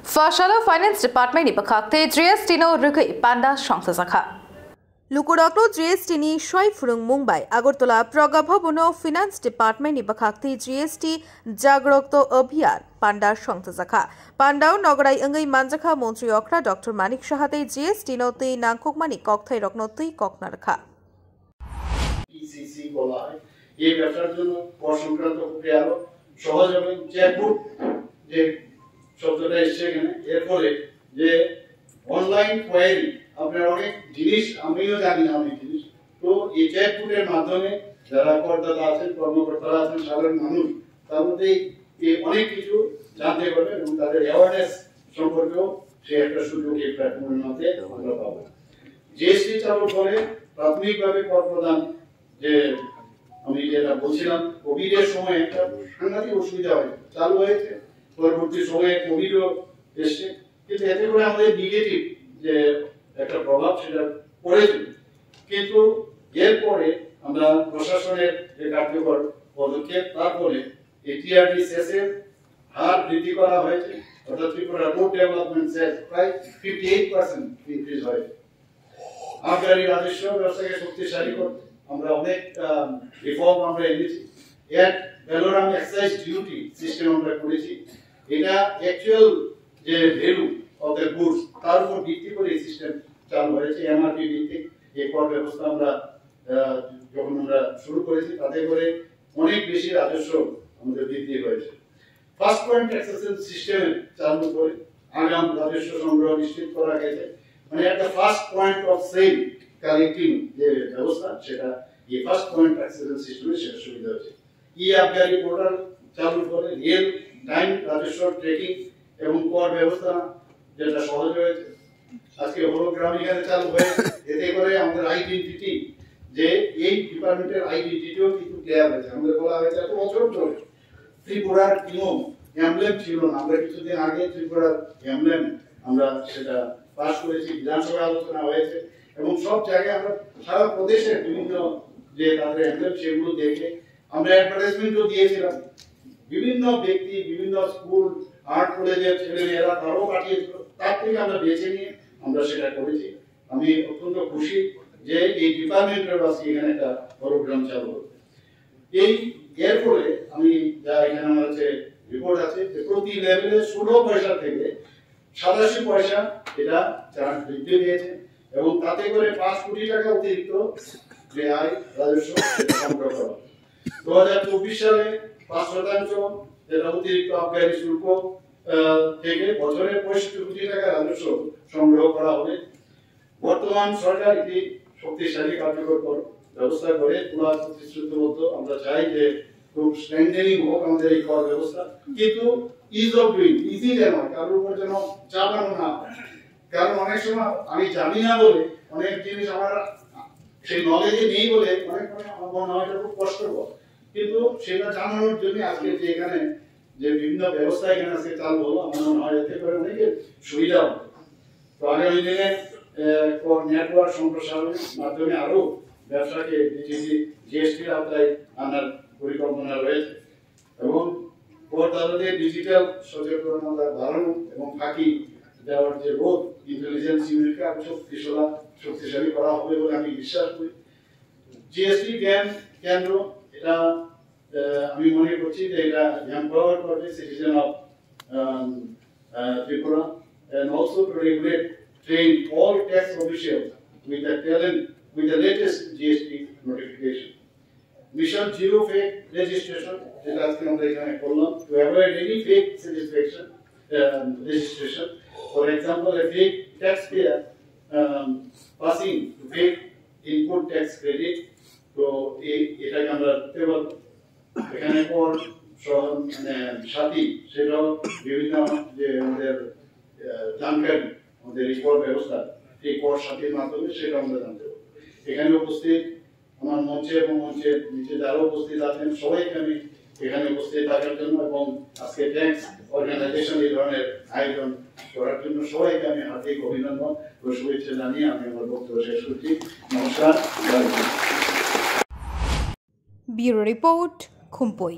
Fashala Finance Department ni bakakte GST no rukai panda সংস্থা শাখা লুকুডকনো GST ni shoi furung Mumbai Agartala Praga Bhabono Finance Department ni bakakte GST Jagrokto Abhiyar Panda সংস্থা শাখা Pandao Nogarai Angai Manjakha Montri Okra Dr. Manik Shahate GST no tei Nangkokmani Kokthai Rokno tei Koknarkha ECC বলা হয় এই ব্যবসার জন্য কর সংক্রান্ত প্রক্রিয়া আরো সহজ হবে চেকবুক যে শব্দটা এসেছে এখানে এরপরে যে অনলাইন কোয়েরি আপনারা অনেক জিনিস আমিও জানি না অনেক জিনিস তো এই চেকবুকের মাধ্যমে যারা করদাতা আছেন কর্মকর্তারা আছেন সাধারণ মানুষ তার মধ্যে এই অনেক কিছু জানতে পারবে এবং তাদের অ্যাওয়ারনেস সম্পর্কেও সে একটা সুযোগ এই প্ল্যাটফর্মের মধ্যে আমরা পাবো জিএসটি চালু করে প্রাথমিকভাবে কর প্রদান যে আমি যেটা বলছিলাম কোভিড এর সময় একটা সাংঘাতিক অসুবিধা হয় চালু হয়েছে পরবর্তী সময়ে কোভিডও এসছে কিন্তু এতে করে আমাদের নেগেটিভ যে একটা প্রভাব সেটা পড়েছে কিন্তু এরপরে আমরা প্রশাসনের যে কার্যকর পদক্ষেপ তারপরে এটিআরডি সেসের হার বৃদ্ধি করা হয়েছে অর্থাৎ ত্রিপুরা রোড ডেভেলপমেন্ট সেস প্রায় 58% ইনক্রিজ হয়েছে আবগারি রাজস্ব ব্যবস্থাকে শক্তিশালী করতে আমরা অনেক রিফর্ম আমরা এনেছি এর ভ্যালোরাম এক্সাইজ ডিউটি সিস্টেম আমরা করেছি এটা অ্যাকচুয়াল যে ভ্যালু অফ দ্য গুডস তার উপর ভিত্তি করে এই সিস্টেম চালু হয়েছে এমআরপি ভিত্তিক এই কর ব্যবস্থা আমরা যখন আমরা শুরু করেছি তাতে করে অনেক বেশি রাজস্ব আমাদের বৃদ্ধি হয়েছে ফার্স্ট পয়েন্ট ট্যাক্সেশন সিস্টেম চালু করে আগাম রাজস্ব সংগ্রহ নিশ্চিত করা গেছে মানে একটা first point of sale collecting যে ব্যবস্থা সেটা এই ফার্স্ট পয়েন্ট ট্যাক্সেশন সিস্টেমে সেটা সুবিধা হয়েছে আবগারি পোর্টাল চালু করে রিয়েল টাইম রাজস্ব ট্র্যাকিং এবং কর ব্যবস্থা যেটা সহজ হয়েছে আজকে হোলোগ্রাম এখানে চালু হয়েছে এতে করে আমাদের আইডেন্টিটি যে এই ডিপার্টমেন্টের আইডেন্টিটিও কিন্তু ক্লিয়ার হয়েছে আমাদের বলা হয়েছে এত বছর ধরে ত্রিপুরার কোনো এমব্লেম ছিল না আমরা কিছুদিন আগে ত্রিপুরার এমব্লেম আমরা সেটা পাস করেছি বিধানসভায় আলোচনা হয়েছে এবং সব জায়গায় আমরা সারা প্রদেশের বিভিন্ন যে তাদের এমব্লেম সেগুলো দেখে আমরা অ্যাডভার্টাইজমেন্টও দিয়েছিলাম বিভিন্ন ব্যক্তি বিভিন্ন স্কুল আর্ট কলেজের ছেলেমেয়েরা তারাও পাঠিয়েছিল তার থেকে আমরা বেছে নিয়ে আমরা সেটা করেছি আমি অত্যন্ত খুশি যে এই ডিপার্টমেন্টের আজকে এখানে একটা প্রোগ্রাম চালু হচ্ছে এই এরপরে আমি যা এখানে আমার কাছে রিপোর্ট আছে যে প্রতি লেভেলে 16 পয়সা থেকে 87 পয়সা এটা চার্জ বৃদ্ধি পেয়েছে এবং তাতে করে 5 কোটি টাকা অতিরিক্ত যে আয় রাজস্ব সংগ্রহ করা 2024 সালে 5% যেটা অতিরিক্ত আবগারি শুল্ক থেকে বছরে 65 কোটি টাকা রাজস্ব সংগ্রহ করা হবে বর্তমান সরকার এটি শক্তিশালী কার্যকর ব্যবস্থা করে পুরা প্রতিশ্রুতিবদ্ধ আমরা চাই যে খুব স্ট্রেংথেনিং হোক আমাদের এই কর ব্যবস্থা কিন্তু ইজ অফ ডুইং ইজি যেন কারোর উপর যেন চাপানো না কারণ অনেক সময় আমি জানি না বলে অনেক জিনিস আমার সেই নলেজে নেই বলে অনেক আমার মনে হয় খুব কষ্টকর কিন্তু সেটা জানানোর জন্য আজকে যে এখানে যে বিভিন্ন ব্যবস্থা এখানে আজকে চালু হলো আমার মনে হয় এতে করে অনেকের সুবিধা হবে তো আগামী দিনে নেটওয়ার্ক সম্প্রসারণের মাধ্যমে আরো ব্যবসাকে জিএসটির আওতায় আনার পরিকল্পনা রয়েছে এবং করদাতাদের ডিজিটাল সচেতনতা বাড়ানো এবং ফাঁকি দেওয়ার যে রোধ ইন্টেলিজেন্স ইউনিটকে আরো শক্তিশালী করা হবে বলে আমি বিশ্বাস করি জিএসটি জ্ঞান কেন্দ্র এটা আমি মনে করছি যে এটা এম্পাওয়ার করবে citizen of Tripura and also to regulate train all tax officials with the talent with the latest GST notification. Mission Zero Fake Registration যেটা আজকে আমরা এখানে করলাম to avoid any fake registration. For example, a fake taxpayer passing to fake input tax credit তো এটাকে আমরা করতে পারবো এখানে পর মানে সাথী সেটাও বিভিন্ন যে আমাদের জানকারি আমাদের এই কর ব্যবস্থা এই কর সাথীর মাধ্যমে সেটা আমরা জানতে পারবো এখানে উপস্থিত আমার মঞ্চে এবং মঞ্চের নিচে যারা উপস্থিত আছেন সবাইকে আমি এখানে উপস্থিত থাকার জন্য এবং আজকে ট্যাক্স অর্গানাইজেশন এই ধরনের আয়োজন করার জন্য সবাইকে আমি হার্দিক অভিনন্দন ও শুভেচ্ছা জানিয়ে আমি আমার বক্তব্য শেষ করছি নমস্কার ব্যুরো রিপোর্ট খুম্পই।